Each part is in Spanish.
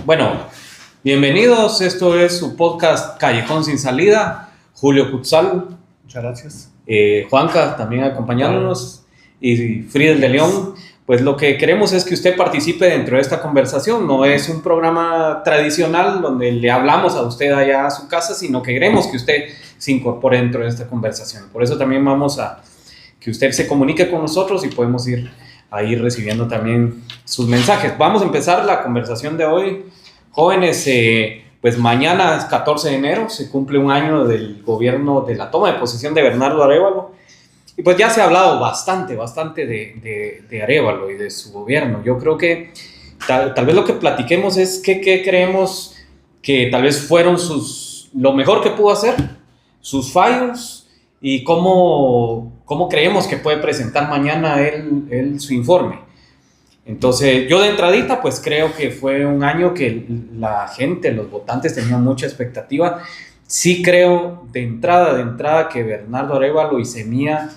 Bueno, bienvenidos. Esto es su podcast Callejón Sin Salida. Julio Cutzal, muchas gracias. Juanca también acompañándonos y Friedel de León. Pues lo que queremos es que usted participe dentro de esta conversación. No es un programa tradicional donde le hablamos a usted allá a su casa, sino que queremos que usted se incorpore dentro de esta conversación. Por eso también vamos a que usted se comunique con nosotros y podemos ir ahí recibiendo también sus mensajes. Vamos a empezar la conversación de hoy. Jóvenes, pues mañana es 14 de enero, se cumple un año del gobierno, de la toma de posesión de Bernardo Arévalo. Y pues ya se ha hablado bastante de Arévalo y de su gobierno. Yo creo que tal vez lo que platiquemos es qué creemos que tal vez fueron lo mejor que pudo hacer, sus fallos y cómo creemos que puede presentar mañana él su informe. Entonces, yo de entradita, pues creo que fue un año que la gente, los votantes tenían mucha expectativa. Sí creo de entrada que Bernardo Arévalo y Semilla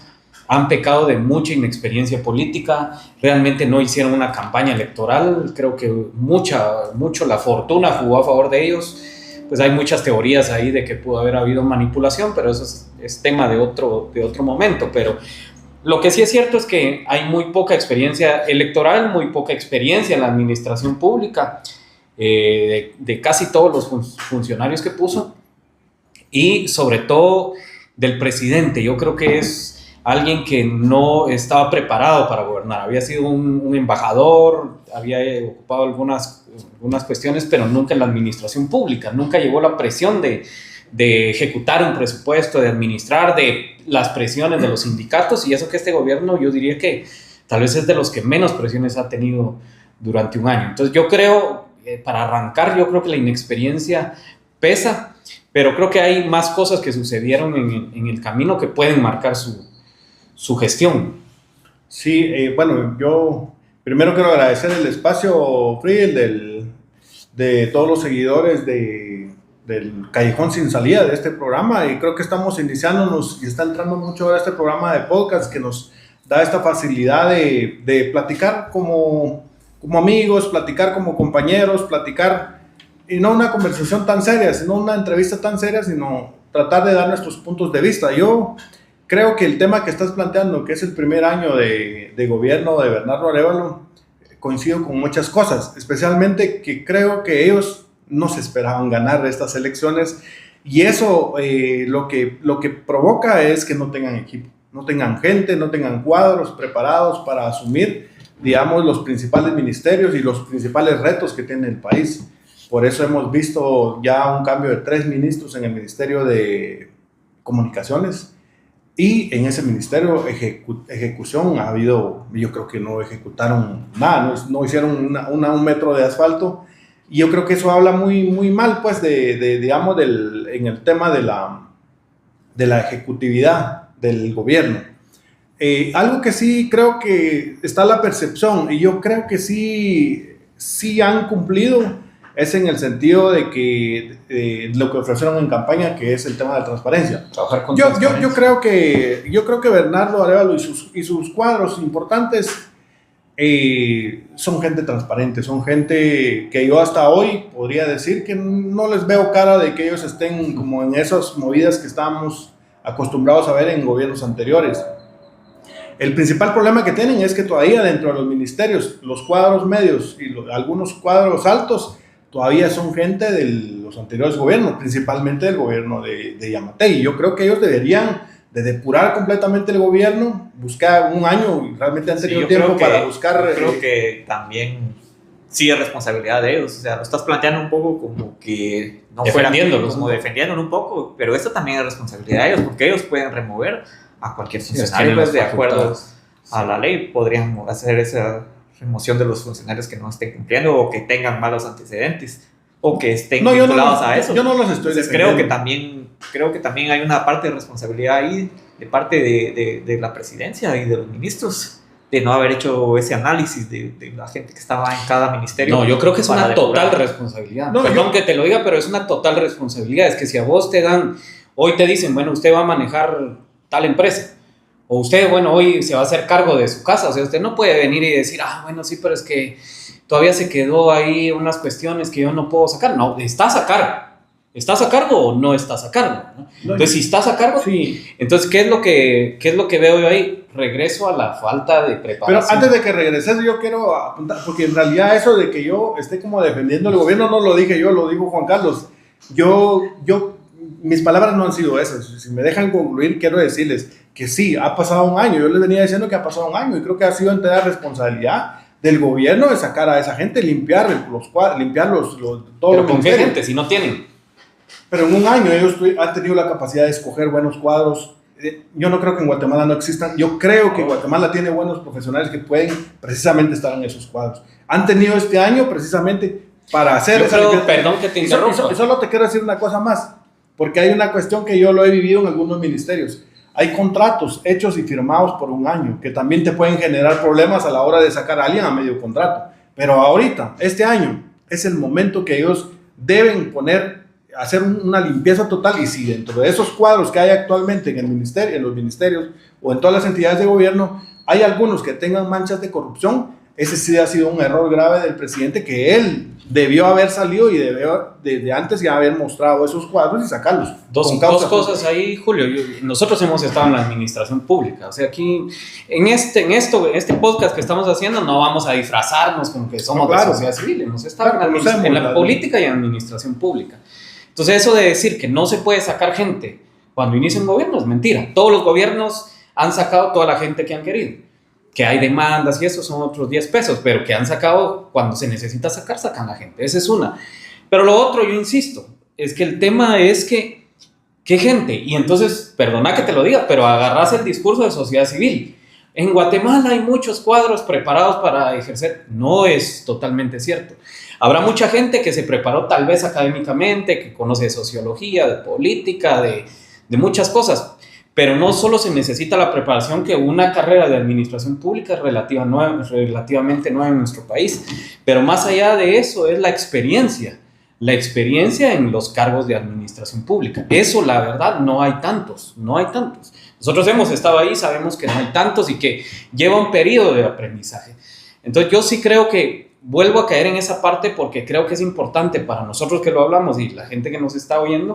han pecado de mucha inexperiencia política, realmente no hicieron una campaña electoral, creo que mucho la fortuna jugó a favor de ellos. Pues hay muchas teorías ahí de que pudo haber habido manipulación, pero eso es tema de otro momento. Pero lo que sí es cierto es que hay muy poca experiencia electoral, muy poca experiencia en la administración pública, de casi todos los funcionarios que puso, y sobre todo del presidente. Yo creo que es alguien que no estaba preparado para gobernar. Había sido un embajador, había ocupado algunas cuestiones, pero nunca en la administración pública. Nunca llevó la presión de ejecutar un presupuesto, de administrar, de las presiones de los sindicatos, y eso que este gobierno, yo diría que tal vez es de los que menos presiones ha tenido durante un año. Entonces yo creo, para arrancar, yo creo que la inexperiencia pesa, pero creo que hay más cosas que sucedieron en el camino que pueden marcar su gestión. Sí, bueno, yo primero quiero agradecer el espacio, Friedel, de todos los seguidores del Callejón Sin Salida de este programa, y creo que estamos iniciándonos y está entrando mucho ahora este programa de podcast que nos da esta facilidad de platicar como amigos, platicar como compañeros, platicar, y no una conversación tan seria, sino una entrevista tan seria, sino tratar de dar nuestros puntos de vista. Yo creo que el tema que estás planteando, que es el primer año de gobierno de Bernardo Arévalo, coincido con muchas cosas, especialmente que creo que ellos no se esperaban ganar estas elecciones, y eso lo que provoca es que no tengan equipo, no tengan gente, no tengan cuadros preparados para asumir, digamos, los principales ministerios y los principales retos que tiene el país. Por eso hemos visto ya un cambio de 3 ministros en el Ministerio de Comunicaciones, y en ese ministerio ejecución ha habido, yo creo que no ejecutaron nada, no hicieron un metro de asfalto. Y yo creo que eso habla muy mal, pues, digamos, en el tema de la ejecutividad del gobierno. Algo que sí creo que está la percepción, y yo creo que sí han cumplido, es en el sentido de que lo que ofrecieron en campaña, que es el tema de la transparencia. Trabajar con transparencia. Yo creo que Bernardo Arévalo y sus cuadros importantes son gente transparente, son gente que yo hasta hoy podría decir que no les veo cara de que ellos estén como en esas movidas que estábamos acostumbrados a ver en gobiernos anteriores. El principal problema que tienen es que todavía dentro de los ministerios, los cuadros medios y algunos cuadros altos todavía son gente de los anteriores gobiernos, principalmente del gobierno de Yamatei. Yo creo que ellos deberían de depurar completamente el gobierno, buscar un año, y realmente han tenido tiempo para buscar. Yo creo que también sí es responsabilidad de ellos. O sea, lo estás planteando un poco como que no defendiéndolos, como defendiéndolo un poco, pero esto también es responsabilidad de ellos, porque ellos pueden remover a cualquier funcionario, pues, de acuerdo a la ley. Podrían hacer esa remoción de los funcionarios que no estén cumpliendo o que tengan malos antecedentes o que estén vinculados a eso. Yo no los estoy defendiendo. Creo que también hay una parte de responsabilidad ahí de parte de la presidencia y de los ministros de no haber hecho ese análisis de la gente que estaba en cada ministerio. No, yo creo que es una total responsabilidad. No, perdón que te lo diga, pero es una total responsabilidad. Es que si a vos hoy te dicen, bueno, usted va a manejar tal empresa, o usted, bueno, hoy se va a hacer cargo de su casa, o sea, usted no puede venir y decir, bueno, sí, pero es que todavía se quedó ahí unas cuestiones que yo no puedo sacar. No, estás a cargo. ¿Estás a cargo o no estás a cargo? ¿No? Entonces, si estás a cargo, sí. Entonces, ¿qué es lo que veo yo ahí? Regreso a la falta de preparación. Pero antes de que regreses, yo quiero apuntar, porque en realidad eso de que yo esté como defendiendo el gobierno, no lo dije yo, lo dijo Juan Carlos. Mis palabras no han sido esas. Si me dejan concluir, quiero decirles que sí, ha pasado un año. Yo les venía diciendo que ha pasado un año y creo que ha sido entera responsabilidad del gobierno de sacar a esa gente, limpiar los cuadros, todo. ¿Pero con qué gente? Si no tienen. Pero en un año ellos han tenido la capacidad de escoger buenos cuadros. Yo no creo que en Guatemala no existan. Yo creo que Guatemala tiene buenos profesionales que pueden precisamente estar en esos cuadros. Han tenido este año precisamente para hacer perdón que te interrumpa. Y solo te quiero decir una cosa más, porque hay una cuestión que yo lo he vivido en algunos ministerios. Hay contratos hechos y firmados por un año que también te pueden generar problemas a la hora de sacar a alguien a medio contrato. Pero ahorita, este año, es el momento que ellos deben hacer una limpieza total, y si dentro de esos cuadros que hay actualmente en los ministerios o en todas las entidades de gobierno hay algunos que tengan manchas de corrupción, ese sí ha sido un error grave del presidente, que él debió haber salido y debió desde antes ya haber mostrado esos cuadros y sacarlos. Dos cosas ahí, Julio. Nosotros hemos estado en la administración pública, o sea, aquí en este podcast que estamos haciendo no vamos a disfrazarnos como que somos de sociedad civil, hemos estado en la política y en administración pública. Entonces, eso de decir que no se puede sacar gente cuando inicia un gobierno es mentira. Todos los gobiernos han sacado toda la gente que han querido. Que hay demandas y eso son otros 10 pesos, pero que han sacado cuando se necesita sacar, sacan la gente. Esa es una. Pero lo otro, yo insisto, es que el tema es que, ¿qué gente? Y entonces, perdona que te lo diga, pero agarras el discurso de sociedad civil. En Guatemala hay muchos cuadros preparados para ejercer. No es totalmente cierto. Habrá mucha gente que se preparó tal vez académicamente, que conoce de sociología, de política, de muchas cosas, pero no solo se necesita la preparación, que una carrera de administración pública es relativamente nueva en nuestro país, pero más allá de eso es la experiencia en los cargos de administración pública. Eso, la verdad, no hay tantos. Nosotros hemos estado ahí, sabemos que no hay tantos y que lleva un periodo de aprendizaje. Entonces yo sí creo que vuelvo a caer en esa parte, porque creo que es importante para nosotros que lo hablamos y la gente que nos está oyendo,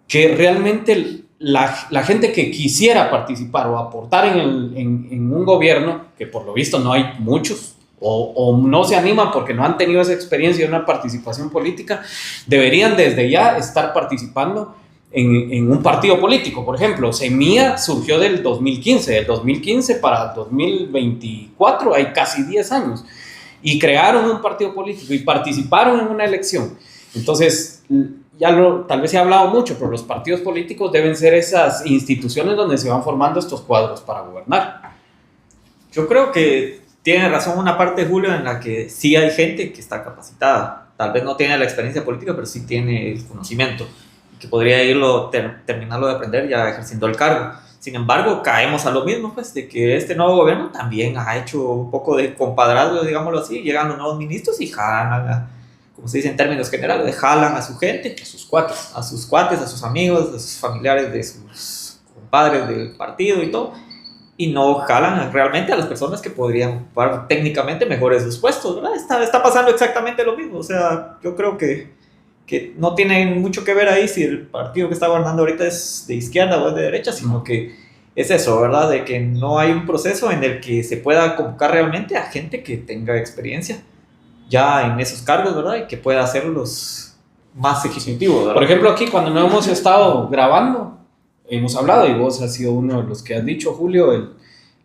que realmente la gente que quisiera participar o aportar en un gobierno, que por lo visto no hay muchos, o no se animan porque no han tenido esa experiencia de una participación política, deberían desde ya estar participando en un partido político. Por ejemplo, Semilla surgió del 2015 para el 2024 hay casi 10 años, y crearon un partido político y participaron en una elección. Entonces, tal vez se ha hablado mucho, pero los partidos políticos deben ser esas instituciones donde se van formando estos cuadros para gobernar. Yo creo que tiene razón una parte, Julio, en la que sí hay gente que está capacitada. Tal vez no tiene la experiencia política, pero sí tiene el conocimiento, que podría terminarlo de aprender ya ejerciendo el cargo. Sin embargo, caemos a lo mismo, pues, de que este nuevo gobierno también ha hecho un poco de compadrazgo, digámoslo así, llegan los nuevos ministros y jalan, como se dice en términos generales, jalan a su gente, a sus cuates, a sus amigos, a sus familiares, de sus compadres del partido y todo, y no jalan realmente a las personas que podrían ocupar técnicamente mejor esos puestos, ¿verdad? Está pasando exactamente lo mismo. O sea, yo creo que no tiene mucho que ver ahí si el partido que está gobernando ahorita es de izquierda o es de derecha, sino que es eso, ¿verdad? De que no hay un proceso en el que se pueda convocar realmente a gente que tenga experiencia ya en esos cargos, ¿verdad? Y que pueda hacerlos más ejecutivos, ¿verdad? Por ejemplo, aquí cuando no hemos estado grabando, hemos hablado, y vos has sido uno de los que has dicho, Julio,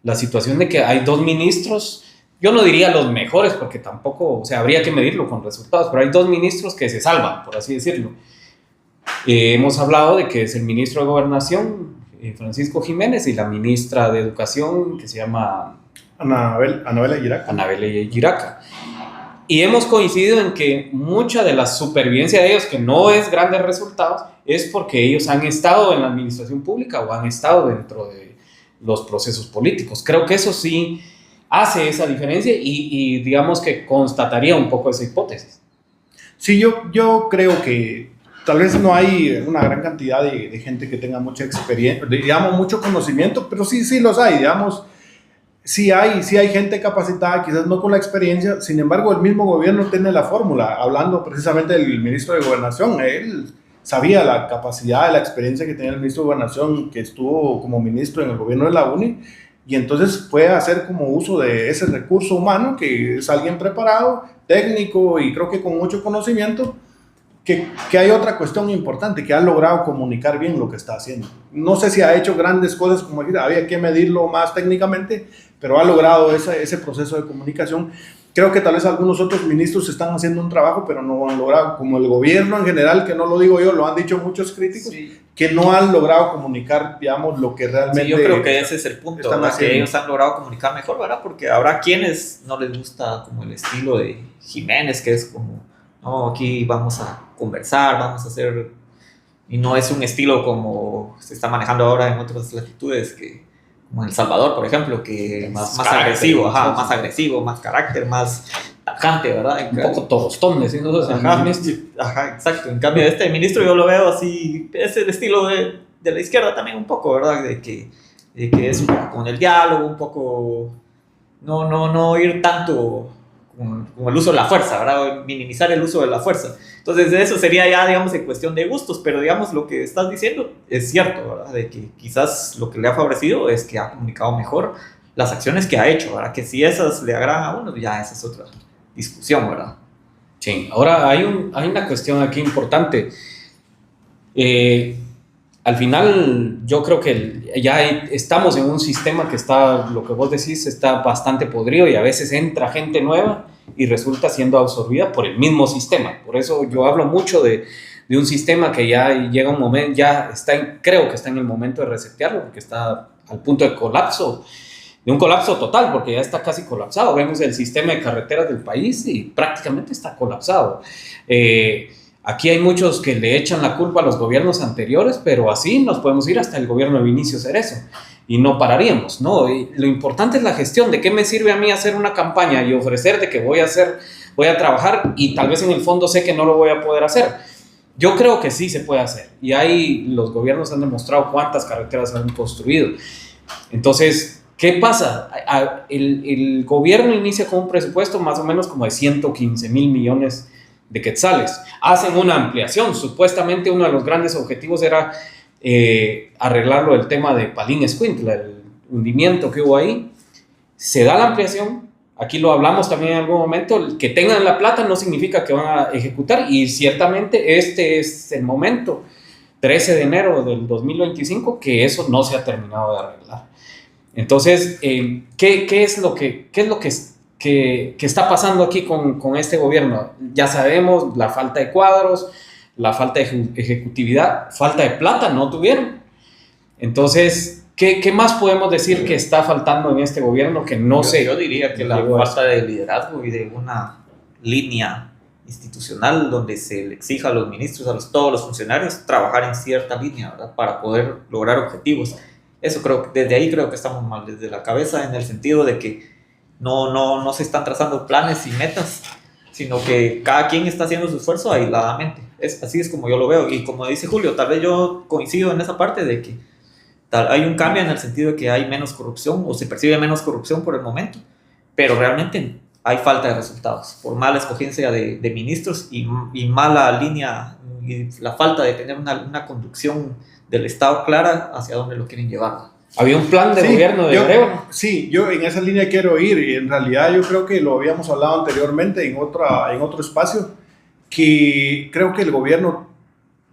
la situación de que hay 2 ministros, yo no diría los mejores, porque tampoco, o sea, habría que medirlo con resultados, pero hay 2 ministros que se salvan, por así decirlo. Hemos hablado de que es el ministro de Gobernación, Francisco Jiménez, y la ministra de Educación, que se llama Anabela Giraca. Y hemos coincidido en que mucha de la supervivencia de ellos, que no es grandes resultados, es porque ellos han estado en la administración pública o han estado dentro de los procesos políticos. Creo que eso sí hace esa diferencia y digamos que constataría un poco esa hipótesis. Sí, yo creo que tal vez no hay una gran cantidad de gente que tenga mucha experiencia, digamos, mucho conocimiento, pero sí los hay, digamos. sí hay gente capacitada, quizás no con la experiencia, sin embargo el mismo gobierno tiene la fórmula, hablando precisamente del ministro de Gobernación, él sabía la capacidad, la experiencia que tenía el ministro de Gobernación, que estuvo como ministro en el gobierno de la UNI, y entonces puede hacer como uso de ese recurso humano, que es alguien preparado, técnico y creo que con mucho conocimiento, que hay otra cuestión importante, que ha logrado comunicar bien lo que está haciendo. No sé si ha hecho grandes cosas, como había que medirlo más técnicamente, pero ha logrado ese proceso de comunicación. Creo que tal vez algunos otros ministros están haciendo un trabajo, pero no han logrado, como el gobierno en general, que no lo digo yo, lo han dicho muchos críticos, sí, que no han logrado comunicar, digamos, lo que realmente... Sí, yo creo que ese es el punto, que ellos han logrado comunicar mejor, ¿verdad? Porque habrá quienes no les gusta como el estilo de Jiménez, que es como, no, aquí vamos a conversar, vamos a hacer... Y no es un estilo como se está manejando ahora en otras latitudes, como en El Salvador, por ejemplo, que es más agresivo, más agresivo, más carácter, más tajante, ¿verdad? Un poco tostón, decimos. Ajá, exacto. En cambio, este ministro yo lo veo así, es el estilo de la izquierda también un poco, ¿verdad? De que es un poco con el diálogo, un poco no ir tanto con el uso de la fuerza, ¿verdad? Minimizar el uso de la fuerza. Entonces, eso sería ya, digamos, en cuestión de gustos, pero, digamos, lo que estás diciendo es cierto, ¿verdad? De que quizás lo que le ha favorecido es que ha comunicado mejor las acciones que ha hecho, ¿verdad? Que si esas le agradan a uno, ya esa es otra discusión, ¿verdad? Sí, ahora hay una cuestión aquí importante. Al final, yo creo que ya estamos en un sistema que está, lo que vos decís, está bastante podrido y a veces entra gente nueva y resulta siendo absorbida por el mismo sistema. Por eso yo hablo mucho de un sistema que ya llega un momento, creo que está en el momento de resetearlo, porque está al punto de colapso, de un colapso total, porque ya está casi colapsado. Vemos el sistema de carreteras del país y prácticamente está colapsado. Aquí hay muchos que le echan la culpa a los gobiernos anteriores, pero así nos podemos ir hasta el gobierno de Vinicio Cerezo y no pararíamos, ¿no? Y lo importante es la gestión. ¿De qué me sirve a mí hacer una campaña y ofrecer de que voy a trabajar y tal vez en el fondo sé que no lo voy a poder hacer? Yo creo que sí se puede hacer y los gobiernos han demostrado cuántas carreteras han construido. Entonces, ¿qué pasa? El gobierno inicia con un presupuesto más o menos como de 115,000 millones de quetzales. Hacen una ampliación. Supuestamente uno de los grandes objetivos era arreglarlo del tema de Palín-Escuintla, el hundimiento que hubo ahí. Se da la ampliación. Aquí lo hablamos también en algún momento. Que tengan la plata no significa que van a ejecutar, y ciertamente este es el momento, 13 de enero del 2025, que eso no se ha terminado de arreglar. Entonces, ¿qué es lo que está pasando aquí con este gobierno? Ya sabemos, la falta de cuadros, la falta de ejecutividad, falta de plata, no tuvieron. Entonces, ¿qué más podemos decir que está faltando en este gobierno que no sé? Yo diría que la falta de liderazgo y de una línea institucional donde se le exija a los ministros, todos los funcionarios, trabajar en cierta línea, ¿verdad? Para poder lograr objetivos. Eso desde ahí creo que estamos mal, desde la cabeza, en el sentido de que no se están trazando planes y metas, sino que cada quien está haciendo su esfuerzo aisladamente. Así es como yo lo veo, y como dice Julio, tal vez yo coincido en esa parte de que hay un cambio en el sentido de que hay menos corrupción, o se percibe menos corrupción por el momento, pero realmente hay falta de resultados, por mala escogencia de ministros y mala línea, y la falta de tener una conducción del Estado clara hacia dónde lo quieren llevar. Había un plan de gobierno de Arevalo. Sí, yo en esa línea quiero ir, y en realidad yo creo que lo habíamos hablado anteriormente en otro espacio, que creo que el gobierno,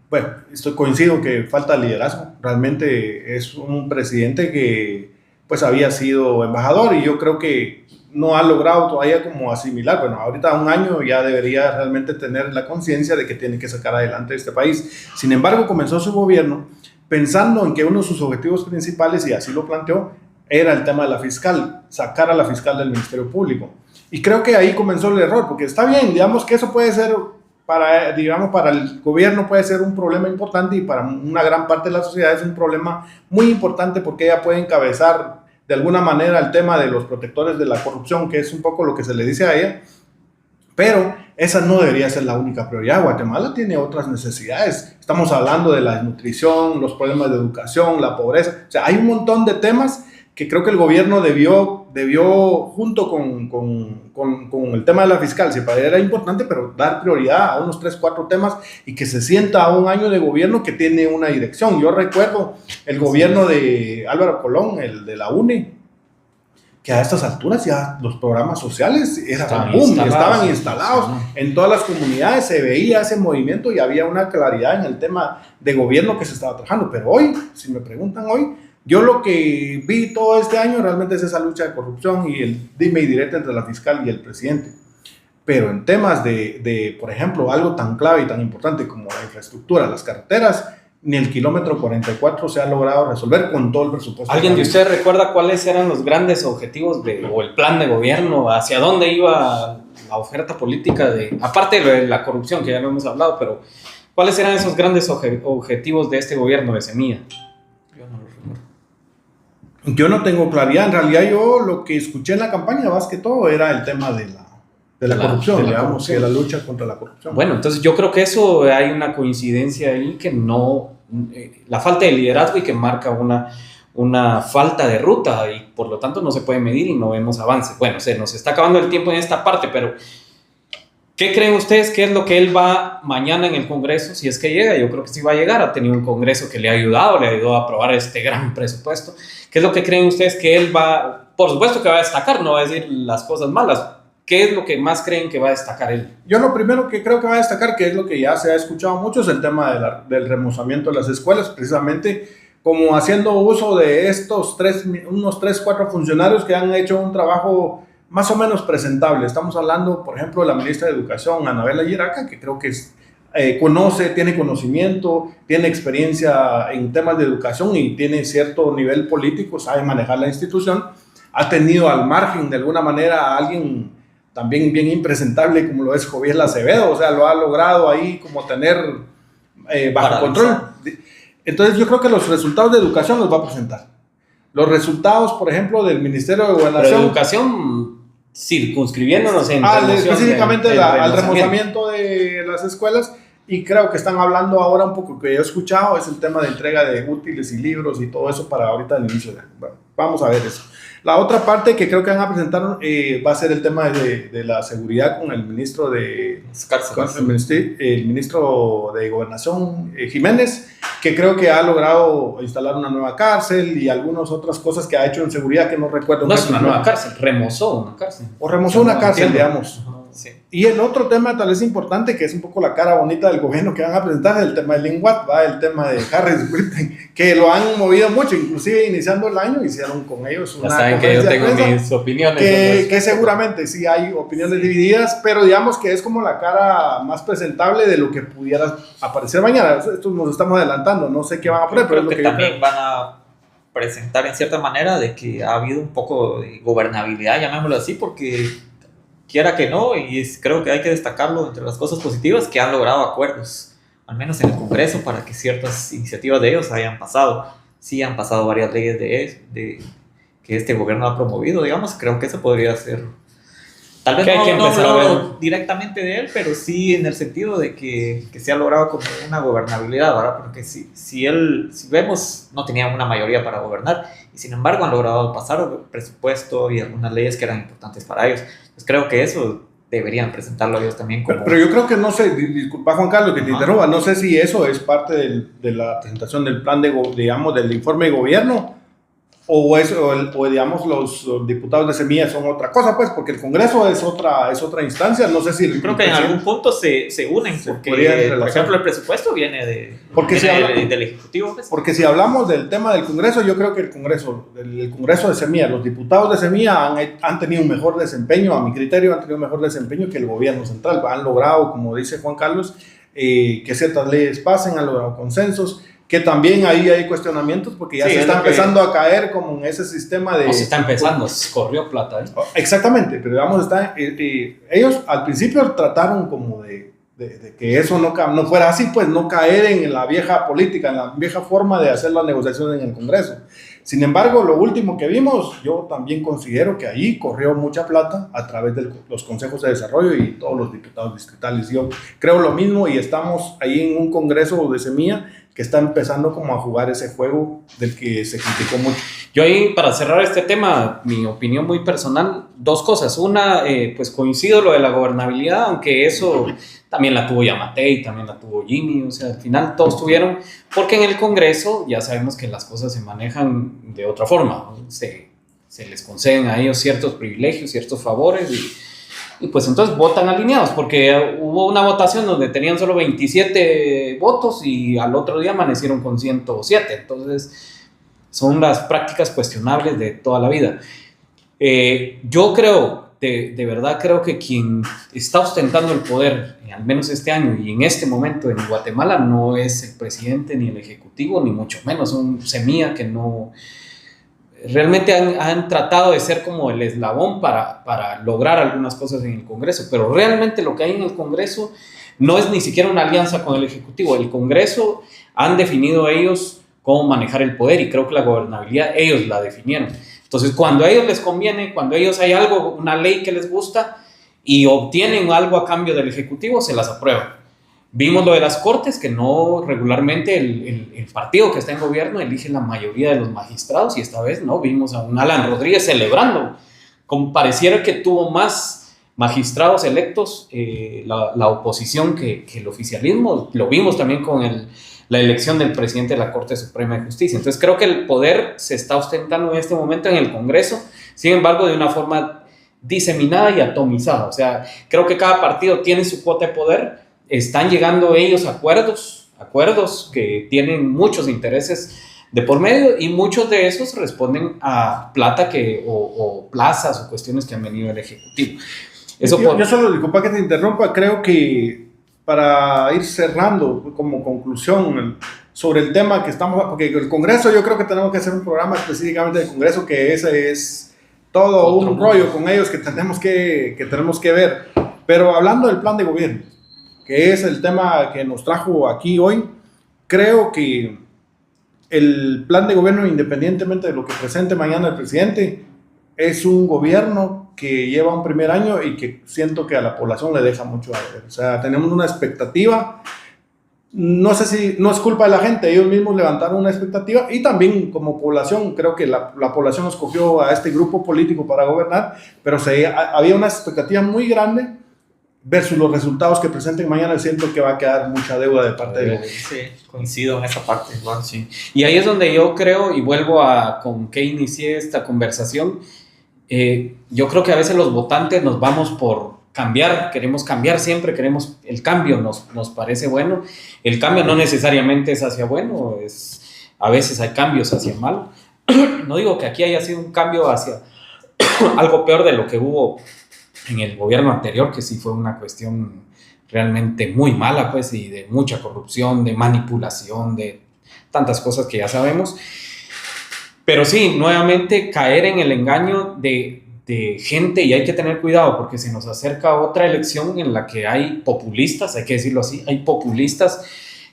bueno, coincido que falta liderazgo. Realmente es un presidente que pues había sido embajador, y yo creo que no ha logrado todavía como asimilar. Bueno, ahorita un año ya debería realmente tener la conciencia de que tiene que sacar adelante este país. Sin embargo, comenzó su gobierno pensando en que uno de sus objetivos principales, y así lo planteó, era el tema de la fiscal, sacar a la fiscal del Ministerio Público. Y creo que ahí comenzó el error, porque está bien, digamos que eso puede ser, para el gobierno puede ser un problema importante, y para una gran parte de la sociedad es un problema muy importante, porque ella puede encabezar de alguna manera el tema de los protectores de la corrupción, que es un poco lo que se le dice a ella. Pero esa no debería ser la única prioridad. Guatemala tiene otras necesidades. Estamos hablando de la desnutrición, los problemas de educación, la pobreza. O sea, hay un montón de temas que creo que el gobierno debió debió junto con el tema de la fiscal, si para él era importante, pero dar prioridad a unos 3, 4 temas y que se sienta a un año de gobierno que tiene una dirección. Yo recuerdo el gobierno de Álvaro Colón, el de la UNE, que a estas alturas ya los programas sociales estaban instalados en todas las comunidades, se veía ese movimiento y había una claridad en el tema de gobierno que se estaba trabajando. Pero hoy, si me preguntan hoy, yo lo que vi todo este año realmente es esa lucha de corrupción y el dime y direte entre la fiscal y el presidente. Pero en temas de, por ejemplo, algo tan clave y tan importante como la infraestructura, las carreteras, ni el kilómetro 44 se ha logrado resolver con todo el presupuesto. ¿Alguien de ustedes recuerda cuáles eran los grandes objetivos o el plan de gobierno? ¿Hacia dónde iba la oferta política? Aparte de la corrupción, que ya lo hemos hablado, pero ¿cuáles eran esos grandes objetivos de este gobierno de Semilla? Yo no tengo claridad. En realidad yo lo que escuché en la campaña más que todo era el tema de la corrupción, digamos, de la lucha contra la corrupción. Bueno, entonces yo creo que eso hay una coincidencia ahí que no, la falta de liderazgo y que marca una falta de ruta y por lo tanto no se puede medir y no vemos avance. Bueno, se nos está acabando el tiempo en esta parte, pero ¿qué creen ustedes que es lo que él va mañana en el Congreso? Si es que llega, yo creo que sí va a llegar. Ha tenido un Congreso que le ayudó a aprobar este gran presupuesto. ¿Qué es lo que creen ustedes que él va, por supuesto que va a destacar, no va a decir las cosas malas? ¿Qué es lo que más creen que va a destacar él? Yo lo primero que creo que va a destacar, que es lo que ya se ha escuchado mucho, es el tema del remozamiento de las escuelas, precisamente como haciendo uso de unos 3, 4 funcionarios que han hecho un trabajo más o menos presentable. Estamos hablando, por ejemplo, de la ministra de Educación, Anabela Yeraca, que creo que tiene conocimiento, tiene experiencia en temas de educación y tiene cierto nivel político, sabe manejar la institución. Ha tenido al margen, de alguna manera, a alguien también bien impresentable como lo es Joviel Acevedo, o sea, lo ha logrado ahí como tener bajo control. Entonces yo creo que los resultados de educación los va a presentar. Los resultados, por ejemplo, del Ministerio de Gobernación. Pero educación circunscribiéndonos en específicamente al remozamiento de las escuelas, y creo que están hablando ahora un poco, que yo he escuchado, es el tema de entrega de útiles y libros y todo eso para ahorita el inicio. Bueno, vamos a ver eso. La otra parte que creo que van a presentar va a ser el tema de la seguridad con el ministro el ministro de Gobernación, Jiménez, que creo que ha logrado instalar una nueva cárcel y algunas otras cosas que ha hecho en seguridad que no recuerdo. No es una nueva cárcel, remozó una cárcel. O remozó una cárcel, digamos. Sí. Y el otro tema tal vez importante, que es un poco la cara bonita del gobierno que van a presentar, es el tema del Linguat, el tema de Harris Whitten, que lo han movido mucho, inclusive iniciando el año hicieron con ellos una saben que yo tengo mis opiniones. Que seguramente sí hay opiniones divididas, pero digamos que es como la cara más presentable de lo que pudiera aparecer mañana. Esto nos estamos adelantando, no sé qué van a poner, pero es lo que también van a presentar en cierta manera de que ha habido un poco de gobernabilidad, llamémoslo así, porque quiera que no, y creo que hay que destacarlo entre las cosas positivas, que han logrado acuerdos, al menos en el Congreso, para que ciertas iniciativas de ellos hayan pasado. Sí han pasado varias leyes que este gobierno ha promovido, digamos. Creo que eso podría ser, tal vez no directamente de él, pero sí en el sentido de que se ha logrado como una gobernabilidad, ¿verdad? Porque si vemos, no tenían una mayoría para gobernar, y sin embargo han logrado pasar presupuesto y algunas leyes que eran importantes para ellos. Pues creo que eso deberían presentarlo ellos también como... Pero yo creo que no sé, disculpa Juan Carlos que te interrumpa, no sé si eso es parte de la presentación del plan del informe de gobierno, o digamos los diputados de Semilla son otra cosa, pues, porque el Congreso es otra instancia. No sé si creo que en algún punto se unen, porque por ejemplo el presupuesto viene del Ejecutivo, pues. Porque si hablamos del tema del Congreso, yo creo que el Congreso de Semilla, los diputados de Semilla han tenido un mejor desempeño, a mi criterio han tenido un mejor desempeño que el gobierno central. Han logrado, como dice Juan Carlos, que ciertas leyes pasen, han logrado consensos, que también ahí hay cuestionamientos porque ya se está empezando a caer como en ese sistema de... No se está empezando, corrió plata. Exactamente, pero digamos, ellos al principio trataron como de que eso no fuera así, pues no caer en la vieja política, en la vieja forma de hacer las negociaciones en el Congreso. Sin embargo, lo último que vimos, yo también considero que ahí corrió mucha plata a través de los consejos de desarrollo y todos los diputados distritales. Yo creo lo mismo y estamos ahí en un congreso de semilla que está empezando como a jugar ese juego del que se criticó mucho. Yo ahí, para cerrar este tema, mi opinión muy personal, dos cosas. Una, pues coincido lo de la gobernabilidad, aunque eso también la tuvo Yamatei, también la tuvo Jimmy, o sea, al final todos tuvieron, porque en el Congreso ya sabemos que las cosas se manejan de otra forma, ¿no? Se les conceden a ellos ciertos privilegios, ciertos favores y pues entonces votan alineados, porque hubo una votación donde tenían solo 27 votos y al otro día amanecieron con 107, entonces son las prácticas cuestionables de toda la vida. Yo creo, de verdad creo que quien está ostentando el poder, al menos este año y en este momento en Guatemala, no es el presidente ni el ejecutivo, ni mucho menos un semilla que no... Realmente han tratado de ser como el eslabón para lograr algunas cosas en el Congreso, pero realmente lo que hay en el Congreso no es ni siquiera una alianza con el Ejecutivo. El Congreso han definido ellos cómo manejar el poder y creo que la gobernabilidad ellos la definieron. Entonces, cuando a ellos les conviene, cuando a ellos hay algo, una ley que les gusta y obtienen algo a cambio del Ejecutivo, se las aprueban. Vimos lo de las Cortes, que no regularmente el partido que está en gobierno elige la mayoría de los magistrados y esta vez no, vimos a un Alan Rodríguez celebrando, como pareciera que tuvo más magistrados electos la oposición que el oficialismo. Lo vimos también con la elección del presidente de la Corte Suprema de Justicia. Entonces creo que el poder se está ostentando en este momento en el Congreso, sin embargo de una forma diseminada y atomizada. O sea, creo que cada partido tiene su cuota de poder. Están llegando ellos a acuerdos que tienen muchos intereses de por medio y muchos de esos responden a plata o plazas o cuestiones que han venido del Ejecutivo. Yo solo, disculpa que te interrumpa, creo que para ir cerrando como conclusión sobre el tema que estamos, porque el Congreso, yo creo que tenemos que hacer un programa específicamente del Congreso, que ese es todo un rollo con ellos que tenemos que ver. Pero hablando del plan de gobierno, que es el tema que nos trajo aquí hoy, creo que el plan de gobierno, independientemente de lo que presente mañana el presidente, es un gobierno que lleva un primer año y que siento que a la población le deja mucho a ver. O sea, tenemos una expectativa, no sé si no es culpa de la gente, ellos mismos levantaron una expectativa y también como población, creo que la población escogió a este grupo político para gobernar, pero había una expectativa muy grande versus los resultados que presenten mañana. Siento que va a quedar mucha deuda de parte de ellos. Sí, coincido en esa parte. Igual. Sí. Y ahí es donde yo creo, y vuelvo con qué inicié esta conversación, yo creo que a veces los votantes nos vamos por cambiar, queremos cambiar siempre, queremos el cambio, nos parece bueno. El cambio no necesariamente es hacia bueno, a veces hay cambios hacia mal. No digo que aquí haya sido un cambio hacia algo peor de lo que hubo en el gobierno anterior, que sí fue una cuestión realmente muy mala, pues, y de mucha corrupción, de manipulación, de tantas cosas que ya sabemos. Pero sí, nuevamente caer en el engaño de gente, y hay que tener cuidado porque se nos acerca otra elección en la que hay populistas, hay que decirlo así, hay populistas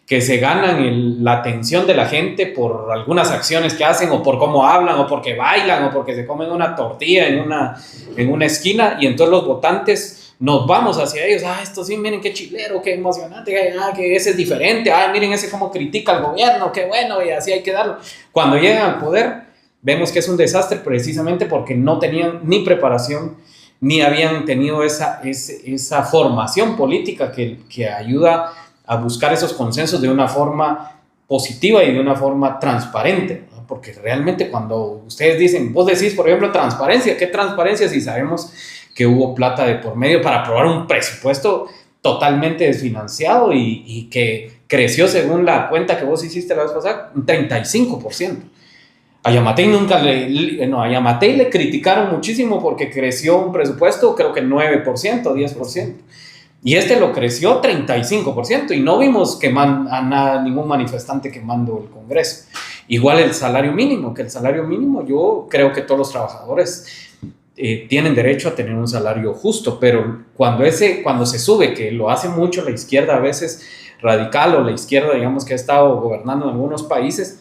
que se ganan la atención de la gente por algunas acciones que hacen, o por cómo hablan, o porque bailan, o porque se comen una tortilla en una esquina, y entonces los votantes nos vamos hacia ellos. Esto sí, miren qué chilero, qué emocionante, que ese es diferente, miren ese cómo critica al gobierno, qué bueno, y así hay que darlo. Cuando llegan al poder, vemos que es un desastre precisamente porque no tenían ni preparación, ni habían tenido esa formación política que ayuda a buscar esos consensos de una forma positiva y de una forma transparente, ¿no? Porque realmente cuando ustedes dicen, vos decís, por ejemplo, transparencia, ¿qué transparencia si sabemos que hubo plata de por medio para aprobar un presupuesto totalmente desfinanciado y que creció, según la cuenta que vos hiciste la vez pasada, un 35%? A Yamatei a Yamatei le criticaron muchísimo porque creció un presupuesto, creo que 9%, 10%. Y lo creció 35%, y no vimos ningún manifestante quemando el Congreso. Igual el salario mínimo, yo creo que todos los trabajadores tienen derecho a tener un salario justo, pero cuando se sube, que lo hace mucho la izquierda a veces radical, o la izquierda, digamos, que ha estado gobernando en algunos países,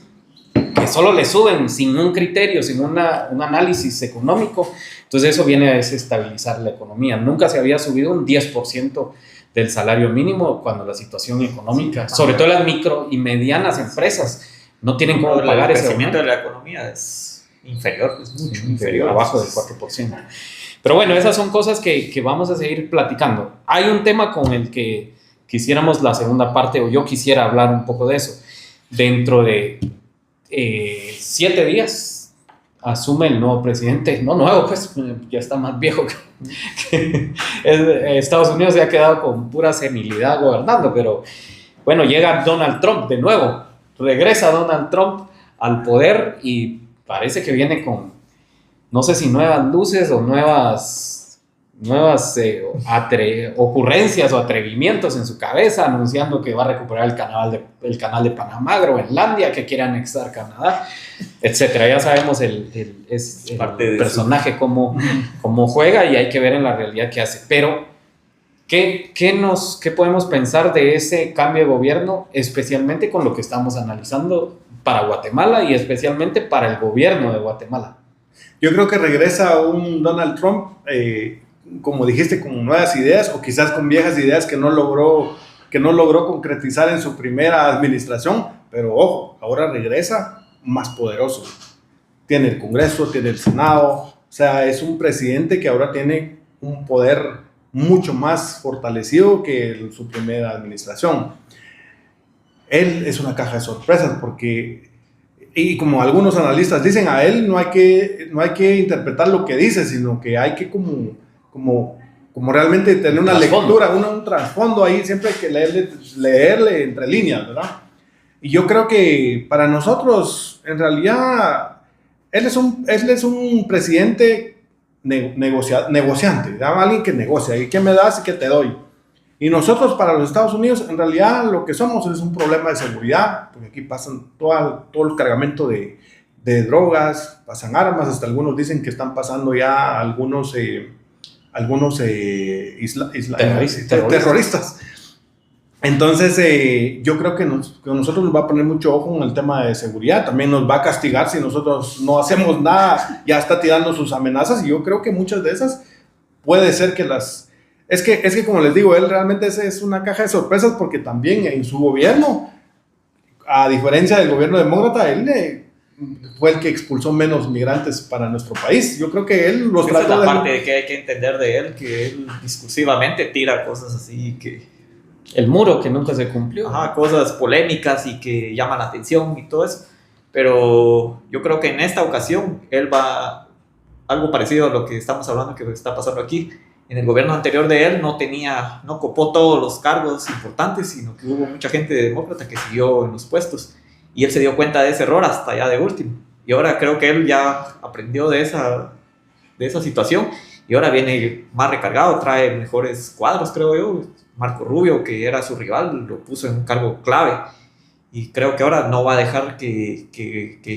que solo le suben sin un criterio, sin un análisis económico, entonces eso viene a desestabilizar la economía. Nunca se había subido un 10% del salario mínimo cuando la situación económica, sobre todo las micro y medianas empresas, no tienen cómo pagar ese crecimiento de la economía es inferior, es mucho inferior, abajo del 4%. Pero bueno, esas son cosas que vamos a seguir platicando. Hay un tema con el que quisiéramos la segunda parte, o yo quisiera hablar un poco de eso. Dentro de 7 días asume el nuevo presidente, no nuevo, pues ya está más viejo que Estados Unidos se ha quedado con pura senilidad gobernando, pero bueno, llega Donald Trump de nuevo, regresa Donald Trump al poder y parece que viene con, no sé si nuevas luces o nuevas ocurrencias o atrevimientos en su cabeza, anunciando que va a recuperar el canal de Panamá, Groenlandia, que quiere anexar Canadá, etcétera. Ya sabemos el personaje cómo juega, y hay que ver en la realidad qué hace. Pero, ¿qué podemos pensar de ese cambio de gobierno, especialmente con lo que estamos analizando para Guatemala y especialmente para el gobierno de Guatemala? Yo creo que regresa un Donald Trump, como dijiste, con nuevas ideas, o quizás con viejas ideas que no logró concretizar en su primera administración, pero ojo, ahora regresa más poderoso. Tiene el Congreso, tiene el Senado, o sea, es un presidente que ahora tiene un poder mucho más fortalecido que en su primera administración. Él es una caja de sorpresas porque, y como algunos analistas dicen, a él no hay que interpretar lo que dice, sino que hay que como realmente tener una lectura, un trasfondo ahí, siempre hay que leerle entre líneas, ¿verdad? Y yo creo que para nosotros, en realidad, él es un presidente negociante, ¿verdad? Alguien que negocia, y qué me das y qué te doy. Y nosotros para los Estados Unidos, en realidad, lo que somos es un problema de seguridad, porque aquí pasan todo el cargamento de drogas, pasan armas, hasta algunos dicen que están pasando ya algunos terroristas. Entonces, yo creo que nosotros nos va a poner mucho ojo en el tema de seguridad. También nos va a castigar si nosotros no hacemos nada. Ya está tirando sus amenazas, y yo creo que muchas de esas puede ser que es que como les digo, él realmente es una caja de sorpresas, porque también en su gobierno, a diferencia del gobierno demócrata, él fue el que expulsó menos migrantes para nuestro país. Yo creo que él los trató de... Esa es la parte que hay que entender de él, que él discursivamente tira cosas así que... El muro que nunca se cumplió. Ajá, cosas polémicas y que llaman la atención y todo eso. Pero yo creo que en esta ocasión él va... Algo parecido a lo que estamos hablando que está pasando aquí. En el gobierno anterior de él no copó todos los cargos importantes, sino que hubo mucha gente demócrata que siguió en los puestos. Y él se dio cuenta de ese error hasta ya de último. Y ahora creo que él ya aprendió de esa situación. Y ahora viene más recargado, trae mejores cuadros, creo yo. Marco Rubio, que era su rival, lo puso en un cargo clave. Y creo que ahora no va a dejar que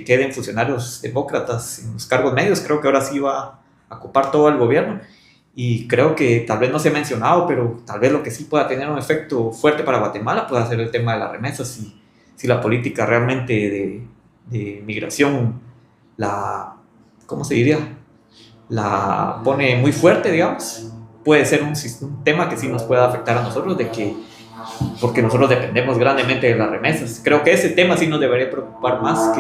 queden funcionarios demócratas en los cargos medios. Creo que ahora sí va a copar todo el gobierno. Y creo que tal vez no se ha mencionado, pero tal vez lo que sí pueda tener un efecto fuerte para Guatemala pueda ser el tema de las remesas. Si la política realmente de migración ¿cómo se diría? La pone muy fuerte, digamos, puede ser un tema que sí nos pueda afectar a nosotros, porque nosotros dependemos grandemente de las remesas. Creo que ese tema sí nos debería preocupar más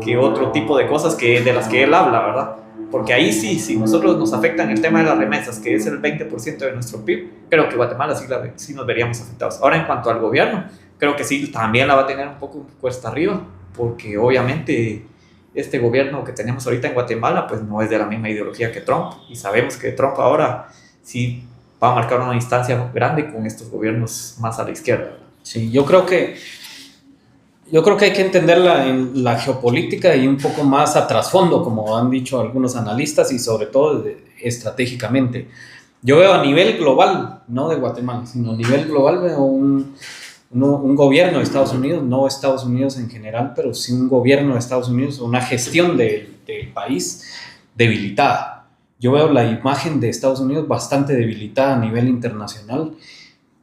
que otro tipo de cosas de las que él habla, ¿verdad? Porque ahí sí, si nosotros nos afectan el tema de las remesas, que es el 20% de nuestro PIB, creo que Guatemala sí nos veríamos afectados. Ahora, en cuanto al gobierno, creo que sí, también la va a tener un poco cuesta arriba, porque obviamente este gobierno que tenemos ahorita en Guatemala, pues no es de la misma ideología que Trump, y sabemos que Trump ahora sí va a marcar una distancia grande con estos gobiernos más a la izquierda. Sí, yo creo que hay que entenderla en la geopolítica y un poco más a trasfondo, como han dicho algunos analistas, y sobre todo estratégicamente. Yo veo a nivel global, no de Guatemala, sino a nivel global, veo un gobierno de Estados Unidos, no Estados Unidos en general, pero sí un gobierno de Estados Unidos, una gestión del país debilitada. Yo veo la imagen de Estados Unidos bastante debilitada a nivel internacional,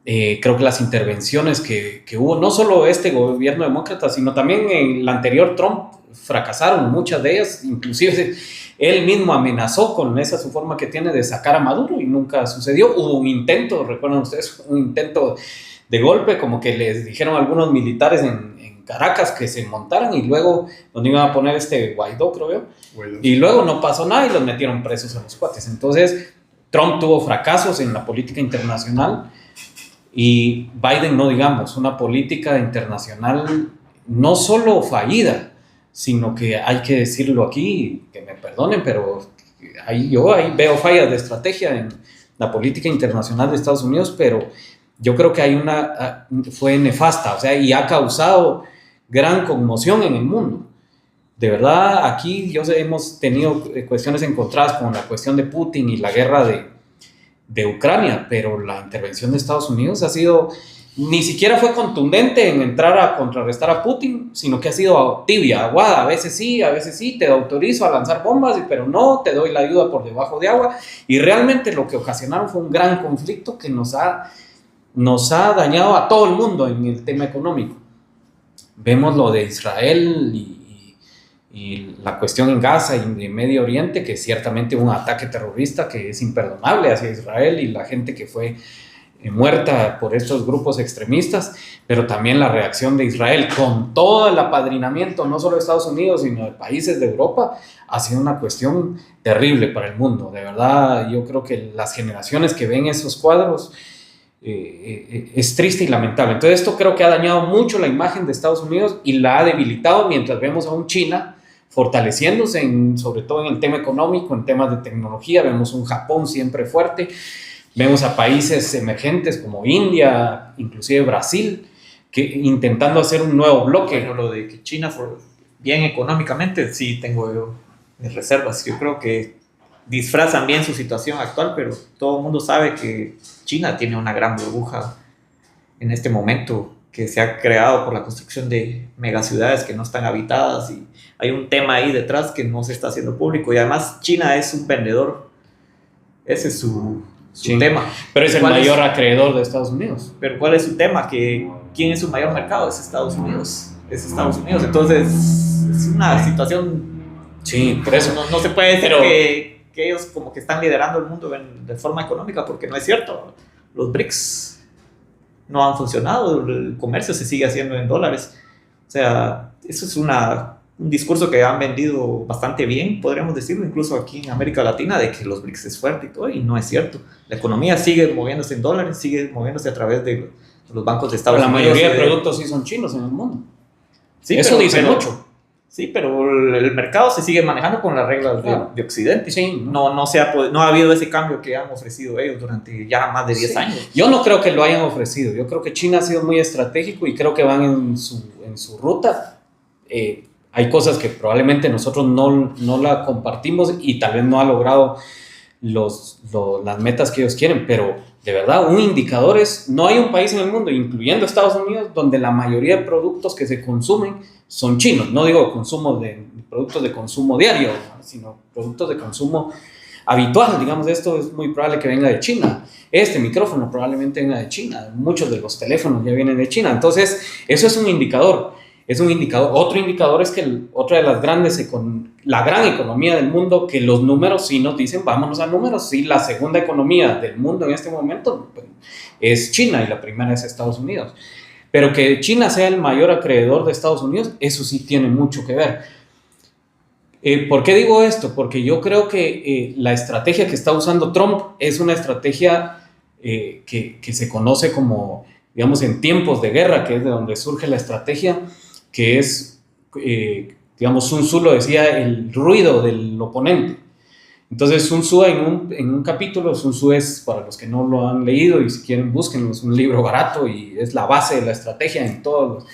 Creo que las intervenciones que hubo, no solo este gobierno demócrata, sino también en el anterior Trump, fracasaron muchas de ellas. Inclusive él mismo amenazó con esa su forma que tiene de sacar a Maduro y nunca sucedió. Hubo un intento, recuerdan ustedes, un intento de golpe, como que les dijeron a algunos militares en Caracas que se montaran y luego donde iban a poner Guaidó, creo yo, y luego no pasó nada y los metieron presos a los cuates. Entonces Trump tuvo fracasos en la política internacional y Biden, no digamos, una política internacional no solo fallida, sino que hay que decirlo aquí, que me perdonen, pero yo ahí veo fallas de estrategia en la política internacional de Estados Unidos, pero yo creo que fue nefasta, o sea, y ha causado gran conmoción en el mundo. De verdad, aquí hemos tenido cuestiones encontradas con la cuestión de Putin y la guerra de Ucrania, pero la intervención de Estados Unidos ni siquiera fue contundente en entrar a contrarrestar a Putin, sino que ha sido tibia, aguada. A veces sí, te autorizo a lanzar bombas, pero no, te doy la ayuda por debajo de agua. Y realmente lo que ocasionaron fue un gran conflicto que nos ha dañado a todo el mundo en el tema económico. Vemos lo de Israel y la cuestión en Gaza y en Medio Oriente, que ciertamente un ataque terrorista que es imperdonable hacia Israel y la gente que fue muerta por estos grupos extremistas, pero también la reacción de Israel con todo el apadrinamiento, no solo de Estados Unidos, sino de países de Europa, ha sido una cuestión terrible para el mundo. De verdad, yo creo que las generaciones que ven esos cuadros es triste y lamentable. Entonces esto creo que ha dañado mucho la imagen de Estados Unidos y la ha debilitado, mientras vemos a un China fortaleciéndose, sobre todo en el tema económico, en temas de tecnología. Vemos un Japón siempre fuerte, vemos a países emergentes como India, inclusive Brasil, intentando hacer un nuevo bloque. Bueno, lo de que China bien económicamente, sí tengo yo mis reservas. Yo creo que disfrazan bien su situación actual, pero todo el mundo sabe que China tiene una gran burbuja en este momento que se ha creado por la construcción de megaciudades que no están habitadas, y hay un tema ahí detrás que no se está haciendo público, y además China es un vendedor, ese es su tema. Pero es el mayor acreedor de Estados Unidos. Pero ¿cuál es su tema? ¿Quién es su mayor mercado? Es Estados Unidos. Entonces es una situación... Sí, por eso. No se puede decir que ellos como que están liderando el mundo de forma económica, porque no es cierto. Los BRICS no han funcionado, el comercio se sigue haciendo en dólares. O sea, eso es un discurso que han vendido bastante bien, podríamos decirlo, incluso aquí en América Latina, de que los BRICS es fuerte y todo, y no es cierto. La economía sigue moviéndose en dólares, sigue moviéndose a través de los bancos de Estados Unidos. La mayoría de productos sí son chinos en el mundo. Sí, eso dice mucho. Sí, pero el mercado se sigue manejando con las reglas de Occidente. Sí, no ha habido ese cambio que han ofrecido ellos durante ya más de 10 años. Yo no creo que lo hayan ofrecido. Yo creo que China ha sido muy estratégico y creo que van en su ruta. Hay cosas que probablemente nosotros no la compartimos y tal vez no ha logrado las metas que ellos quieren, pero de verdad un indicador no hay un país en el mundo, incluyendo Estados Unidos, donde la mayoría de productos que se consumen son chinos. No digo productos de consumo diario, sino productos de consumo habitual. Digamos, esto es muy probable que venga de China. Este micrófono probablemente venga de China. Muchos de los teléfonos ya vienen de China. Entonces, eso es un indicador. Otro indicador es que otra de las la gran economía del mundo, que los números sí nos dicen, vámonos a números, sí, la segunda economía del mundo en este momento es China y la primera es Estados Unidos. Pero que China sea el mayor acreedor de Estados Unidos, eso sí tiene mucho que ver. ¿Por qué digo esto? Porque yo creo que la estrategia que está usando Trump es una estrategia que se conoce como, digamos, en tiempos de guerra, que es de donde surge la estrategia, que es, digamos, Sun Tzu lo decía, el ruido del oponente. Entonces Sun Tzu en un capítulo, Sun Tzu es, para los que no lo han leído y si quieren búsquenlo, es un libro barato y es la base de la estrategia en todos.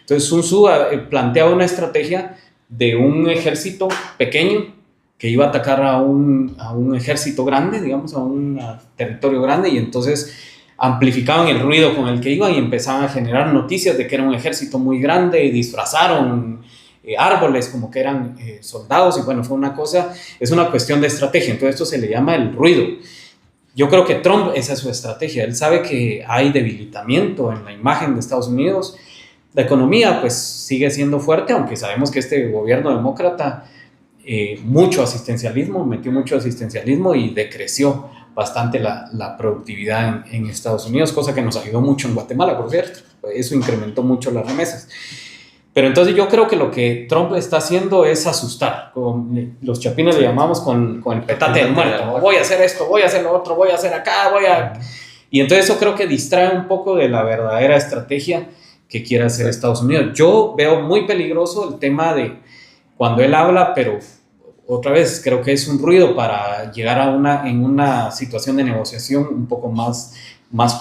Entonces Sun Tzu planteaba una estrategia de un ejército pequeño que iba a atacar a un ejército grande, digamos, a un territorio grande, y entonces amplificaban el ruido con el que iban y empezaban a generar noticias de que era un ejército muy grande, y disfrazaron árboles como que eran soldados, y bueno, es una cuestión de estrategia. Entonces esto se le llama el ruido. yo creo que Trump, esa es su estrategia. Él sabe que hay debilitamiento en la imagen de Estados Unidos. La economía pues sigue siendo fuerte, aunque sabemos que este gobierno demócrata metió mucho asistencialismo y decreció bastante la productividad en Estados Unidos, cosa que nos ayudó mucho en Guatemala, por cierto. Eso incrementó mucho las remesas. Pero entonces yo creo que lo que Trump está haciendo es asustar. Los chapines le llamamos con el petate del muerto. Voy a hacer esto, voy a hacer lo otro, voy a hacer acá, Y entonces eso creo que distrae un poco de la verdadera estrategia que quiere hacer Estados Unidos. Yo veo muy peligroso el tema de cuando él habla, pero otra vez creo que es un ruido para llegar en una situación de negociación un poco más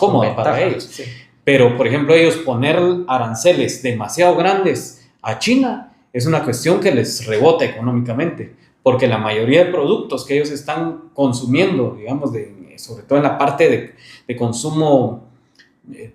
cómoda para ellos. Sí. Pero, por ejemplo, ellos poner aranceles demasiado grandes a China es una cuestión que les rebota económicamente, porque la mayoría de productos que ellos están consumiendo, digamos, sobre todo en la parte de consumo,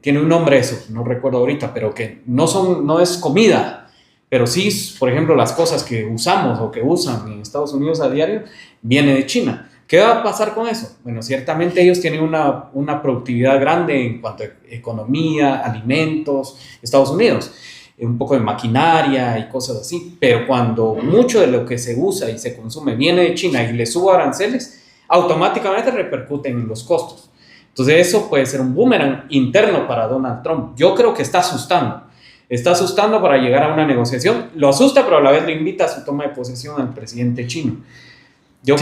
tiene un nombre eso, no recuerdo ahorita, pero que no es comida, pero sí, por ejemplo, las cosas que usamos o que usan en Estados Unidos a diario, viene de China. ¿Qué va a pasar con eso? Bueno, ciertamente ellos tienen una productividad grande en cuanto a economía, alimentos, Estados Unidos, un poco de maquinaria y cosas así, pero cuando mucho de lo que se usa y se consume viene de China y le subo aranceles, automáticamente repercuten en los costos. Entonces eso puede ser un boomerang interno para Donald Trump. Yo creo que está asustando para llegar a una negociación, lo asusta, pero a la vez le invita a su toma de posesión al presidente chino. Yo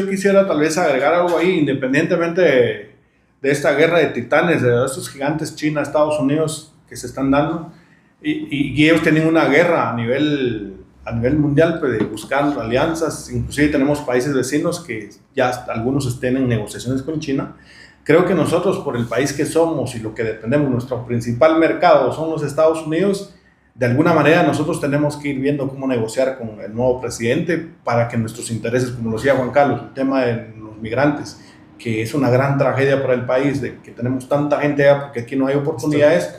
quisiera tal vez agregar algo ahí, independientemente de esta guerra de titanes, de estos gigantes China, Estados Unidos que se están dando, y ellos tienen una guerra a nivel mundial, pues, de buscar alianzas. Inclusive tenemos países vecinos que ya algunos estén en negociaciones con China. Creo que nosotros, por el país que somos y lo que dependemos, nuestro principal mercado son los Estados Unidos. De alguna manera nosotros tenemos que ir viendo cómo negociar con el nuevo presidente para que nuestros intereses, como lo decía Juan Carlos, el tema de los migrantes, que es una gran tragedia para el país, de que tenemos tanta gente allá porque aquí no hay oportunidades.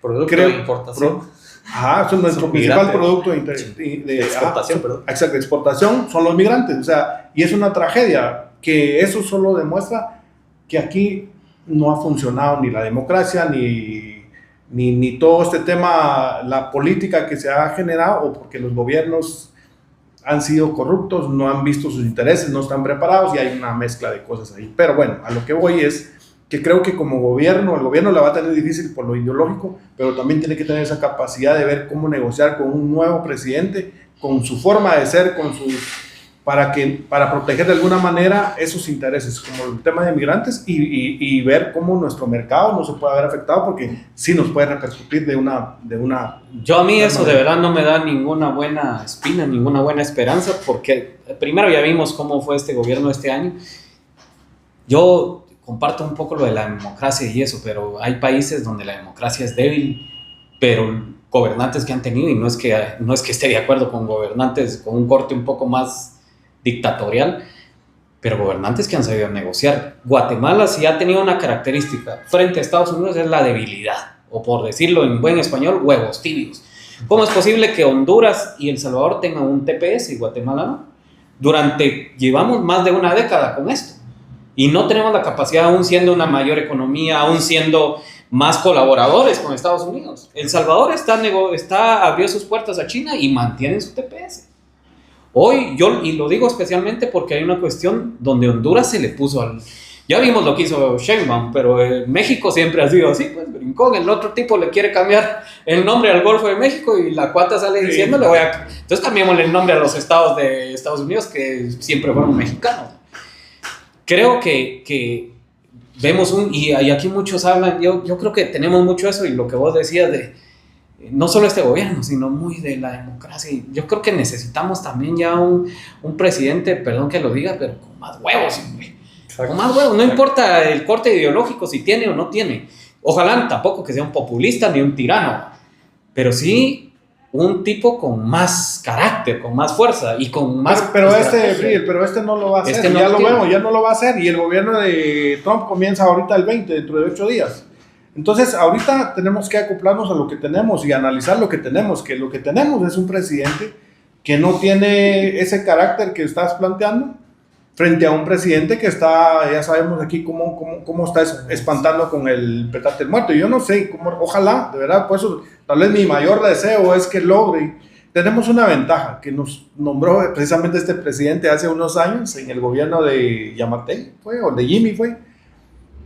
Producto de importación. Es nuestro principal producto de exportación. Exacto, exportación son los migrantes. O sea, y es una tragedia que eso solo demuestra que aquí no ha funcionado ni la democracia ni todo este tema, la política que se ha generado, o porque los gobiernos han sido corruptos, no han visto sus intereses, no están preparados y hay una mezcla de cosas ahí. Pero bueno, a lo que voy es que creo que como gobierno, el gobierno la va a tener difícil por lo ideológico, pero también tiene que tener esa capacidad de ver cómo negociar con un nuevo presidente, con su forma de ser, para proteger de alguna manera esos intereses, como el tema de migrantes, y ver cómo nuestro mercado no se puede ver afectado, porque sí nos puede repercutir de una Yo a mí eso de verdad no me da ninguna buena espina, ninguna buena esperanza, porque primero ya vimos cómo fue este gobierno este año. Yo comparto un poco lo de la democracia y eso, pero hay países donde la democracia es débil, pero gobernantes que han tenido, y no es que esté de acuerdo con gobernantes con un corte un poco más dictatorial, pero gobernantes que han sabido negociar. Guatemala sí ha tenido una característica frente a Estados Unidos, es la debilidad, o por decirlo en buen español, huevos tibios. ¿Cómo es posible que Honduras y El Salvador tengan un TPS y Guatemala no? Llevamos más de una década con esto y no tenemos la capacidad, aún siendo una mayor economía, aún siendo más colaboradores con Estados Unidos. El Salvador abrió sus puertas a China y mantiene su TPS. Hoy, y lo digo especialmente porque hay una cuestión donde Honduras se le puso ya vimos lo que hizo Sheinbaum, pero México siempre ha sido así, pues brincón, el otro tipo le quiere cambiar el nombre al Golfo de México y la cuata sale diciendo, entonces cambiémosle el nombre a los estados de Estados Unidos que siempre fueron mexicanos. Creo que vemos y aquí muchos hablan, yo creo que tenemos mucho eso, y lo que vos decías de no solo este gobierno, sino muy de la democracia. Yo creo que necesitamos también ya un presidente, perdón que lo diga, pero con más huevos, hombre. Con más huevos, no importa el corte ideológico, si tiene o no tiene. Ojalá tampoco que sea un populista ni un tirano, pero sí un tipo con más carácter, con más fuerza y con más... Pero este no lo va a hacer, ya no lo va a hacer, y el gobierno de Trump comienza ahorita el 20, dentro de 8 días. Entonces, ahorita tenemos que acoplarnos a lo que tenemos y analizar lo que tenemos, que lo que tenemos es un presidente que no tiene ese carácter que estás planteando, frente a un presidente que está, ya sabemos aquí cómo está espantando con el petate muerto. Yo no sé, ojalá, de verdad, por eso tal vez mi mayor deseo es que logre. Tenemos una ventaja que nos nombró precisamente este presidente hace unos años en el gobierno de Yamatei, o de Jimmy fue,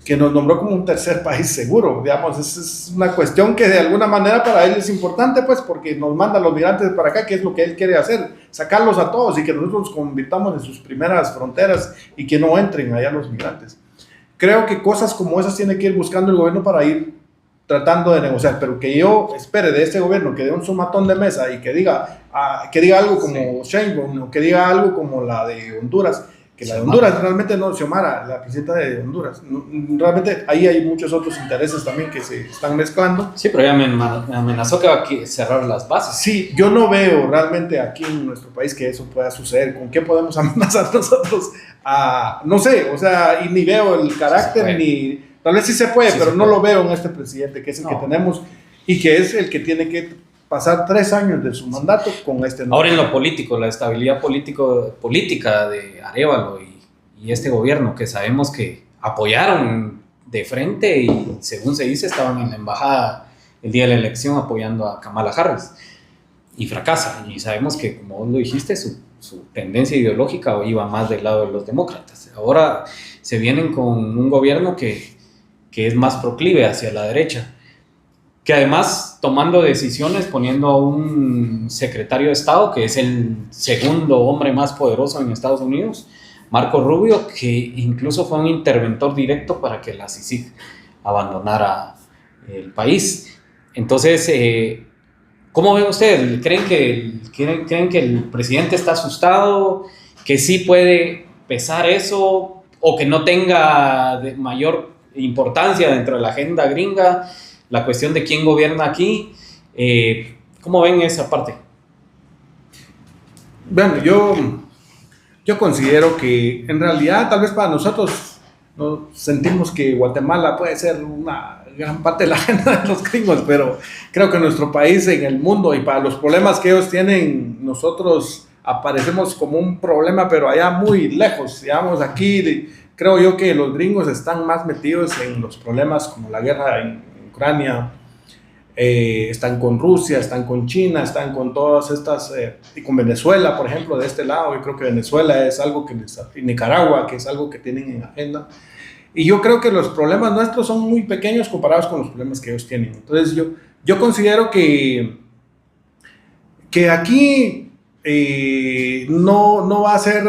que nos nombró como un tercer país seguro, digamos, es una cuestión que de alguna manera para él es importante, pues, porque nos manda a los migrantes para acá, que es lo que él quiere hacer, sacarlos a todos y que nosotros nos convirtamos en sus primeras fronteras y que no entren allá los migrantes. Creo que cosas como esas tiene que ir buscando el gobierno para ir tratando de negociar, pero que yo espere de este gobierno que dé un sumatón de mesa y que diga algo como Sheinbaum, o que diga algo como la de Honduras, que la de Honduras realmente no, Xiomara, la presidenta de Honduras, realmente ahí hay muchos otros intereses también que se están mezclando. Sí, pero ella me amenazó que va a cerrar las bases. Sí, yo no veo realmente aquí en nuestro país que eso pueda suceder. ¿Con qué podemos amenazar nosotros? No sé, o sea, y ni veo el carácter, ni... Tal vez sí se puede, sí, pero no lo veo en este presidente, que es el que tenemos y que es el que tiene que pasar 3 años de su mandato con este... Ahora en lo político, la estabilidad política de Arévalo y este gobierno, que sabemos que apoyaron de frente y según se dice estaban en la embajada el día de la elección apoyando a Kamala Harris y fracasa. Y sabemos que, como vos lo dijiste, su tendencia ideológica iba más del lado de los demócratas. Ahora se vienen con un gobierno que es más proclive hacia la derecha, que además tomando decisiones, poniendo a un secretario de Estado, que es el segundo hombre más poderoso en Estados Unidos, Marco Rubio, que incluso fue un interventor directo para que la CICIG abandonara el país. Entonces, ¿cómo ven ustedes? ¿Creen que el presidente está asustado? ¿Que sí puede pesar eso? ¿O que no tenga mayor importancia dentro de la agenda gringa? La cuestión de quién gobierna aquí. ¿Cómo ven esa parte? Bueno, yo considero que en realidad tal vez para nosotros no sentimos que Guatemala puede ser una gran parte de la agenda de los gringos, pero creo que nuestro país en el mundo y para los problemas que ellos tienen, nosotros aparecemos como un problema, pero allá muy lejos. Digamos, aquí creo yo que los gringos están más metidos en los problemas como la guerra en Ucrania, están con Rusia, están con China, están con todas estas, y con Venezuela, por ejemplo, de este lado. Yo creo que Venezuela es algo que, y Nicaragua, que es algo que tienen en agenda. Y yo creo que los problemas nuestros son muy pequeños comparados con los problemas que ellos tienen. Entonces yo considero que aquí no va a ser...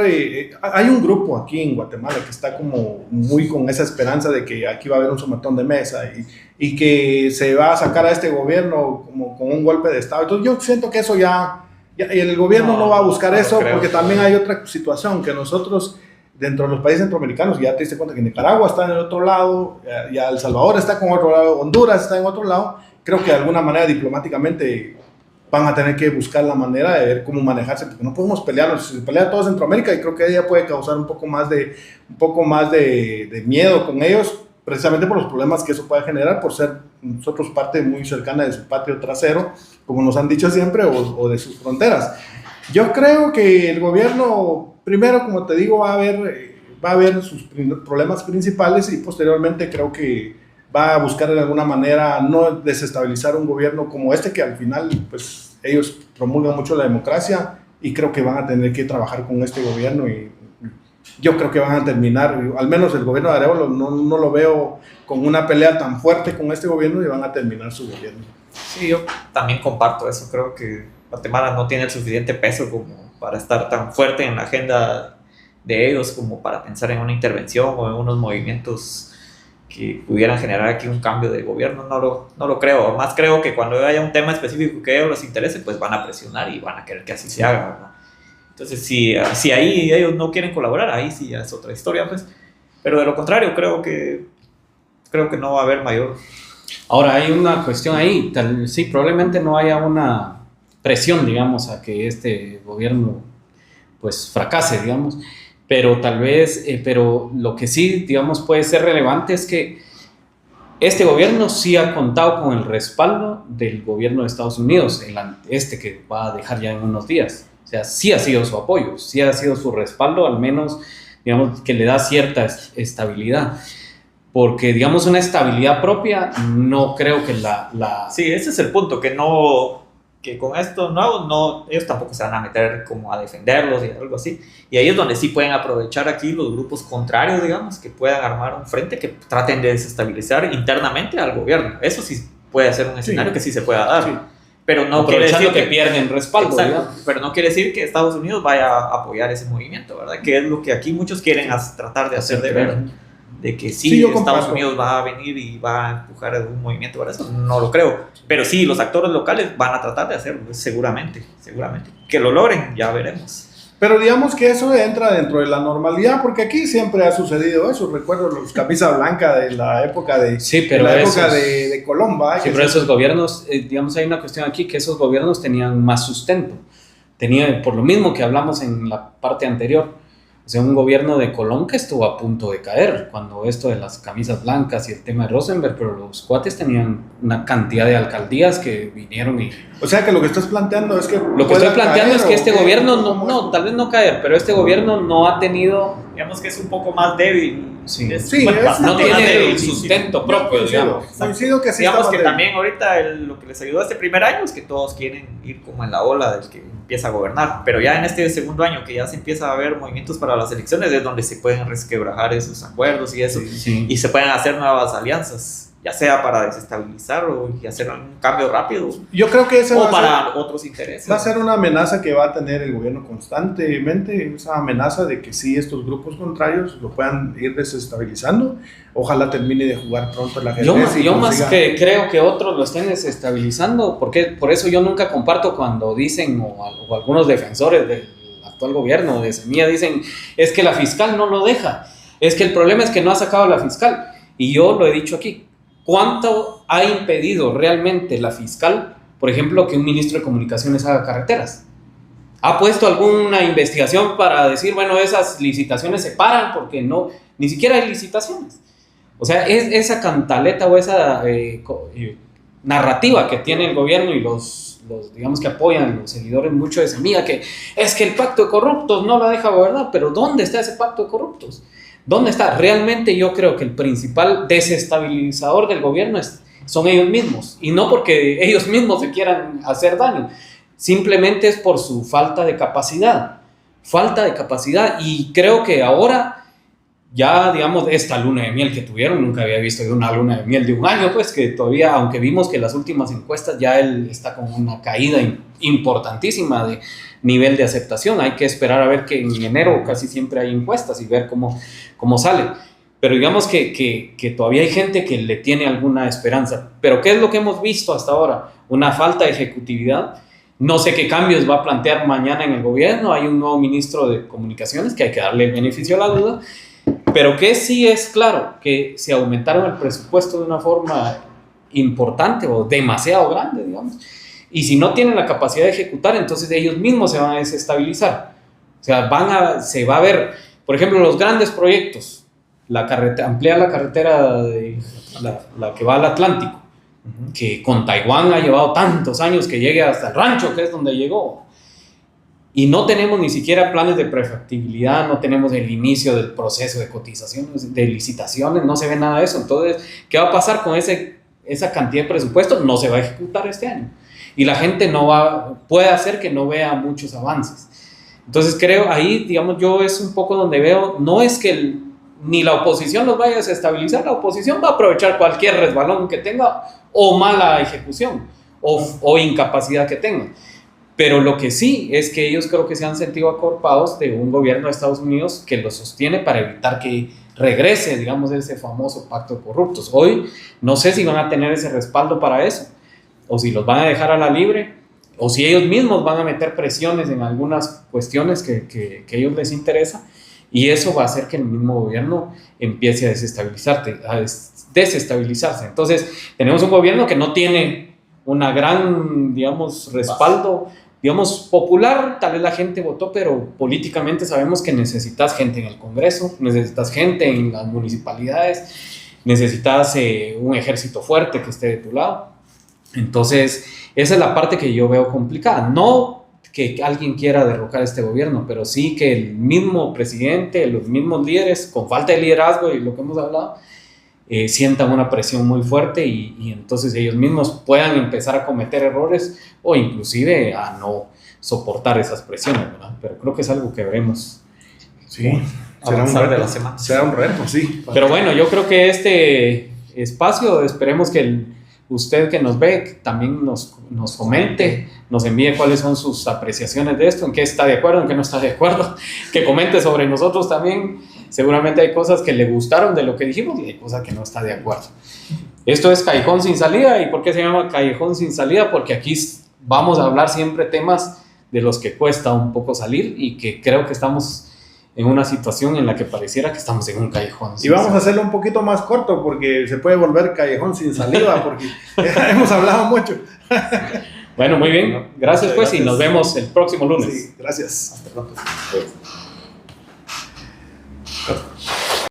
hay un grupo aquí en Guatemala que está como muy con esa esperanza de que aquí va a haber un sumatón de mesa y que se va a sacar a este gobierno como con un golpe de Estado. Entonces yo siento que eso ya el gobierno no va a buscar eso, porque también hay otra situación que nosotros dentro de los países centroamericanos, ya te diste cuenta que Nicaragua está en el otro lado, ya El Salvador está con otro lado, Honduras está en otro lado. Creo que de alguna manera diplomáticamente van a tener que buscar la manera de ver cómo manejarse, porque no podemos pelearnos. Si se pelea todo Centroamérica, y creo que ella puede causar un poco más de miedo con ellos, precisamente por los problemas que eso puede generar, por ser nosotros parte muy cercana de su patio trasero, como nos han dicho siempre, o de sus fronteras. Yo creo que el gobierno, primero, como te digo, va a ver sus problemas principales y posteriormente creo que va a buscar de alguna manera no desestabilizar un gobierno como este, que al final pues ellos promulgan mucho la democracia, y creo que van a tener que trabajar con este gobierno, y yo creo que van a terminar, al menos el gobierno de Arévalo no lo veo con una pelea tan fuerte con este gobierno, y van a terminar su gobierno. Sí, yo también comparto eso. Creo que Guatemala no tiene el suficiente peso como para estar tan fuerte en la agenda de ellos como para pensar en una intervención o en unos movimientos que pudieran generar aquí un cambio de gobierno. No lo creo. Más creo que cuando haya un tema específico que a ellos les interese, pues van a presionar y van a querer que así se haga, ¿verdad? Entonces, si ahí ellos no quieren colaborar, ahí sí ya es otra historia, pues. Pero de lo contrario, creo que no va a haber mayor. Ahora, hay una cuestión ahí. Sí, probablemente no haya una presión, digamos, a que este gobierno pues fracase, digamos. Pero tal vez, pero lo que sí, digamos, puede ser relevante es que este gobierno sí ha contado con el respaldo del gobierno de Estados Unidos, que va a dejar ya en unos días. O sea, sí ha sido su apoyo, sí ha sido su respaldo, al menos digamos, que le da cierta estabilidad. Porque, digamos, una estabilidad propia, no creo que la... Sí, ese es el punto, que con esto no, ellos tampoco se van a meter como a defenderlos y algo así. Y ahí es donde sí pueden aprovechar aquí los grupos contrarios, digamos, que puedan armar un frente que traten de desestabilizar internamente al gobierno. Eso sí puede ser un escenario que sí se pueda dar. Sí. Pero no quiere decir que pierden respaldo. Pero no quiere decir que Estados Unidos vaya a apoyar ese movimiento, ¿verdad? Que es lo que aquí muchos quieren tratar de hacer de ver. De que sí Estados Unidos va a venir y va a empujar un movimiento para eso, no lo creo. Pero sí, los actores locales van a tratar de hacerlo, seguramente. Que lo logren, ya veremos. Pero digamos que eso entra dentro de la normalidad, porque aquí siempre ha sucedido eso. Recuerdo los camisa blanca de la época de, de Colón. Sí, pero esos gobiernos, digamos, hay una cuestión aquí, que esos gobiernos tenían más sustento. Por lo mismo que hablamos en la parte anterior. O sea, un gobierno de Colón que estuvo a punto de caer cuando esto de las camisas blancas y el tema de Rosenberg, pero los cuates tenían una cantidad de alcaldías que vinieron y... O sea, que lo que estás planteando es que... Lo que estoy planteando es que este gobierno, tal vez no caer, pero este gobierno no ha tenido... Digamos que es un poco más débil. Sí, no tiene el sustento propio, digamos. Coincido que sí. Digamos que también ahorita lo que les ayudó este primer año es que todos quieren ir como en la ola del que empieza a gobernar, pero ya en este segundo año que ya se empieza a ver movimientos para las elecciones es donde se pueden resquebrajar esos acuerdos y eso, y se pueden hacer nuevas alianzas, ya sea para desestabilizar y hacer un cambio rápido. Yo creo que eso para otros intereses. Va a ser una amenaza que va a tener el gobierno constantemente, esa amenaza de que sí estos grupos contrarios lo puedan ir desestabilizando. Ojalá termine de jugar pronto el ajedrez. Yo más que creo que otros lo estén desestabilizando, porque por eso yo nunca comparto cuando dicen, o algunos defensores del actual gobierno de Semilla dicen, es que la fiscal no lo deja, es que el problema es que no ha sacado la fiscal. Y yo lo he dicho aquí, ¿cuánto ha impedido realmente la fiscal, por ejemplo, que un ministro de comunicaciones haga carreteras? ¿Ha puesto alguna investigación para decir, bueno, esas licitaciones se paran porque no, ni siquiera hay licitaciones? O sea, es esa cantaleta o esa narrativa que tiene el gobierno y los digamos que apoyan los seguidores mucho de Semilla, que es que el pacto de corruptos no la deja gobernar, pero ¿dónde está ese pacto de corruptos? ¿Dónde está? Realmente yo creo que el principal desestabilizador del gobierno son ellos mismos, y no porque ellos mismos se quieran hacer daño, simplemente es por su falta de capacidad, y creo que ahora ya, digamos, esta luna de miel que tuvieron, nunca había visto una luna de miel de un año, pues que todavía, aunque vimos que las últimas encuestas ya él está con una caída importantísima de nivel de aceptación. Hay que esperar a ver que en enero casi siempre hay encuestas y ver cómo sale. Pero digamos que todavía hay gente que le tiene alguna esperanza. Pero ¿qué es lo que hemos visto hasta ahora? Una falta de ejecutividad. No sé qué cambios va a plantear mañana en el gobierno. Hay un nuevo ministro de Comunicaciones que hay que darle el beneficio a la duda. Pero que sí es claro que se aumentaron el presupuesto de una forma importante o demasiado grande, digamos. Y si no tienen la capacidad de ejecutar, entonces ellos mismos se van a desestabilizar. O sea, se va a ver, por ejemplo, los grandes proyectos, ampliar la carretera la que va al Atlántico, que con Taiwán ha llevado tantos años que llegue hasta el rancho, que es donde llegó. Y no tenemos ni siquiera planes de prefactibilidad, no tenemos el inicio del proceso de cotizaciones, de licitaciones, no se ve nada de eso. Entonces, ¿qué va a pasar con esa cantidad de presupuesto? No se va a ejecutar este año. Y la gente puede hacer que no vea muchos avances. Entonces creo, ahí, digamos, yo es un poco donde veo, no es que ni la oposición los vaya a desestabilizar, la oposición va a aprovechar cualquier resbalón que tenga, o mala ejecución, o incapacidad que tenga. Pero lo que sí es que ellos creo que se han sentido acorpados de un gobierno de Estados Unidos que los sostiene para evitar que regrese, digamos, ese famoso pacto de corruptos. Hoy no sé si van a tener ese respaldo para eso, o si los van a dejar a la libre, o si ellos mismos van a meter presiones en algunas cuestiones que a ellos les interesa, y eso va a hacer que el mismo gobierno empiece a desestabilizarse. Entonces, tenemos un gobierno que no tiene una gran, digamos, respaldo, digamos, popular. Tal vez la gente votó, pero políticamente sabemos que necesitas gente en el Congreso, necesitas gente en las municipalidades, necesitas un ejército fuerte que esté de tu lado. Entonces, esa es la parte que yo veo complicada. No que alguien quiera derrocar este gobierno, pero sí que el mismo presidente, los mismos líderes, con falta de liderazgo y lo que hemos hablado, sientan una presión muy fuerte y entonces ellos mismos puedan empezar a cometer errores o inclusive a no soportar esas presiones, ¿verdad? Pero creo que es algo que veremos. Sí, será un reto, sí. Pero bueno, yo creo que este espacio, esperemos que usted que nos ve que también nos comente, nos envíe cuáles son sus apreciaciones de esto, en qué está de acuerdo, en qué no está de acuerdo, que comente sobre nosotros también. Seguramente hay cosas que le gustaron de lo que dijimos y hay cosas que no está de acuerdo. Esto es Callejón Sin Salida. ¿Y por qué se llama Callejón Sin Salida? Porque aquí vamos a hablar siempre temas de los que cuesta un poco salir y que creo que estamos en una situación en la que pareciera que estamos en un callejón. Y vamos a hacerlo un poquito más corto porque se puede volver Callejón Sin Salida porque hemos hablado mucho. Bueno, muy bien. Gracias pues y nos vemos el próximo lunes. Sí, gracias. Hasta pronto. Pues.